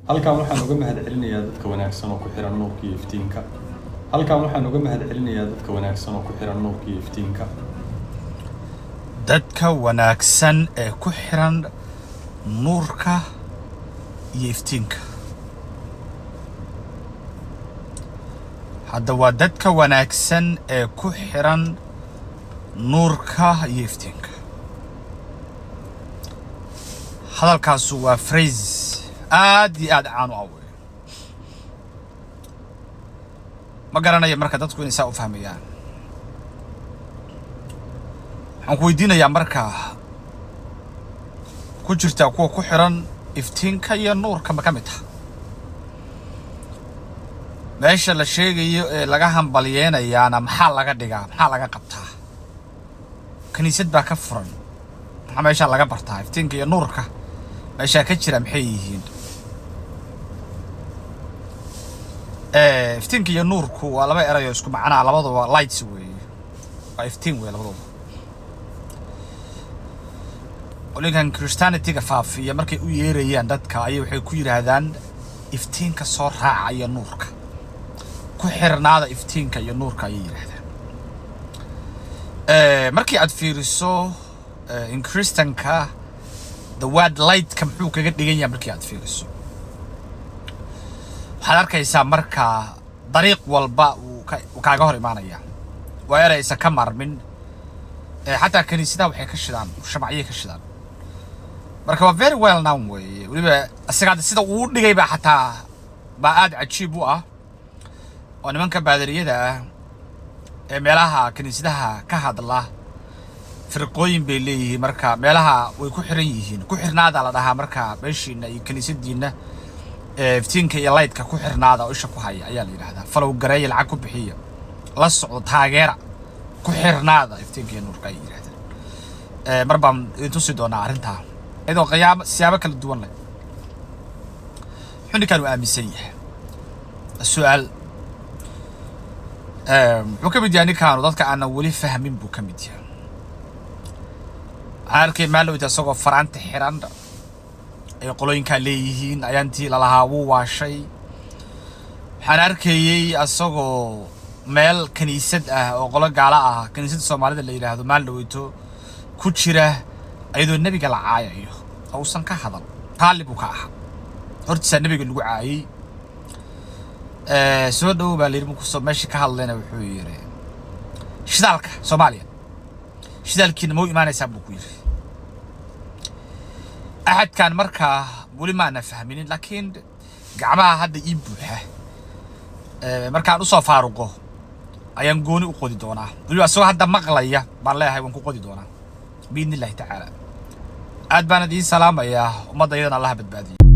halkan waxaan uga mahadcelinayaa dadka wanaagsan oo ku xiran nuurka iyo iftiinka. halkan waxaan uga mahadcelinayaa dadka wanaagsan oo ku xiran nuurka iyo iftiinka. dadka wanaagsan ee ku xiran nuurka iyo iftiinka. hadda waa dadka wanaagsan ee ku xiran nuurka iyo iftiinka. hadalkaasu waa phrase aad iyo aad caan u ah. ma garanayo marka dadku inay saa u fahmayaan. waxaan ku weydiinayaa marka ku jirta kuwa ku xiran iftiinka iyo nuurka ma ka mid ah meesha la sheegayo ee laga hambalyeynayana maxaa laga dhigaa, maxaa laga qabtaa? kaniisad baa ka furan, maxaa meesha laga bartaa? iftiinka iyo nuurka meesha ka jira maxay yihiin? iftiinka iyo nuurku waa laba erayo isku macnaa, labaduba lights weeye, waa iftiin weeye labaduba. olinkan Christianity-ga faafiya markay u yeerayaan dadka ayay waxay ku yiraahdaan iftiinka soo raacaya nuurka, ku xirnaada iftiinka iyo nuurka ayay yiraahdaan. markii aad fiiriso in Christian-ka the word light-ka muxuu kaga dhigan yahay markii aad fiiriso, waxaad arkaysaa marka dariiq walba uu kaaga hor imaanaya. waa eraysa ka marmin, xataa kaniisadaha waxay ka shidaan shamacyo ka shidaan. marka waa very well known weeye. weliba isaga sida uu dhigay baa xataa baa aad cajiib u ah. oo nimanka baadariyada ah ee meelaha kaniisadaha ka hadla firqooyin bay leeyihiin. marka meelaha way ku xiran yihiin, ku xirnaada la dhahaa. marka meeshiina iyo kaniisadiina iftiinka iyo lightka ku xirnaada oo isha ku haya ayaa la yiraahdaa. falow gareey lacag ku bixiya, la socdo, taageera, ku xirnaada iftiinka iyo nuurka ay yiraahdaan. mar baan intusi doonaa arrintaa idoo qiyaamo siyaabo kala duwan leh. xubin kan uu aaminsan yahay su'aal wuxuu ka mid yahay ninkaanu dadka aan weli fahmin buu ka mid yahay. waxaan arkay maalowda isagoo faraanta xiran ay qolooyinka leeyihiin ayaantii lalahaa wuu waashay. waxaan arkayay isagoo meel kaniisad ah oo qolo gaala ah, kaniisada Soomaalida la yiraahdo, maalowdo ku jira ayadoo nabiga la caayayo oo uusan ka hadal. taalib uu ka ahaa hortiisa nabiga lagu caayay. soo dhow baa leeyahay ku soo meeshii ka hadlayna wuxuu yiri shidaalka Soomaaliya, shidaalkiina ma u imaanaysaa buu ku yiri. أحد كان مركا بولي ما أنا فاهمين، لكن جماعة هذا يبوحه مركا نص فاروقه أيام جوني وقودي دونا. بلو أسوأ هذا مغلية بالله هاي ونكو قودي دونا بإذن الله تعالى. أدبنا دي سلام يا وما ضيعنا الله بدبادي.